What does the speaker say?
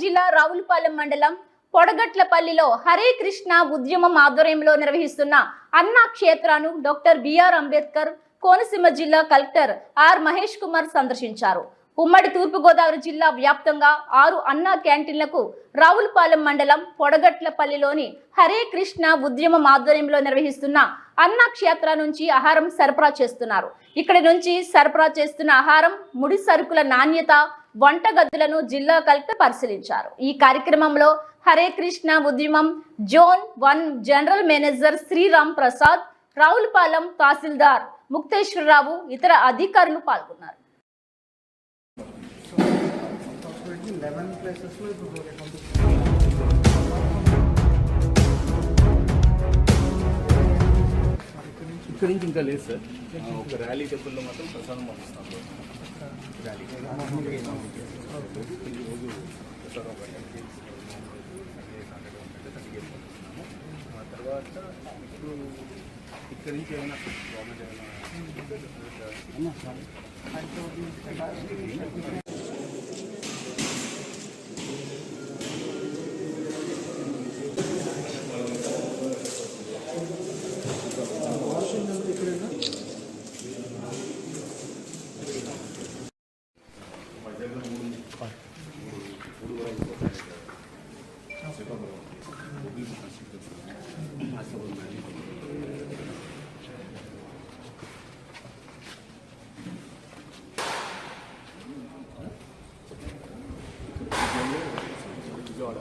జిల్లా రావులపాలెం మండలం పొడగట్లపల్లిలో హరే కృష్ణ ఉద్యమం ఆధ్వర్యంలో నిర్వహిస్తున్న అన్నా క్షేత్రాను డాక్టర్ బిఆర్ అంబేద్కర్ కోనసీమ జిల్లా కలెక్టర్ ఆర్ మహేష్ కుమార్ సందర్శించారు. ఉమ్మడి తూర్పుగోదావరి జిల్లా వ్యాప్తంగా 6 అన్నా క్యాంటీన్లకు రావులపాలెం మండలం పొడగట్లపల్లిలోని హరే కృష్ణ ఉద్యమం ఆధ్వర్యంలో నిర్వహిస్తున్న అన్నా క్షేత్ర నుంచి ఆహారం సరఫరా చేస్తున్నారు. ఇక్కడి నుంచి సరఫరా చేస్తున్న ఆహారం, ముడి సరుకుల నాణ్యత, వంటగదులను జిల్లా కలెక్టర్ పరిశీలించారు. ఈ కార్యక్రమంలో హరే కృష్ణ ఉద్యమం zone 1 general manager Sriram Prasad, Ravulapalem తహసీల్దార్ ముక్తేశ్వరరావు, ఇతర అధికారులు పాల్గొన్నారు. ఇక్కడ నుంచి ఇంకా లేదు సార్. ఒక ర్యాలీ టెంపుల్లో మాత్రం ప్రసాదం పంపిస్తాం. ర్యాలీ ఆ తర్వాత ఇప్పుడు ఇక్కడ నుంచి ఏమైనా గవర్నమెంట్ ఏమైనా విజయవాడ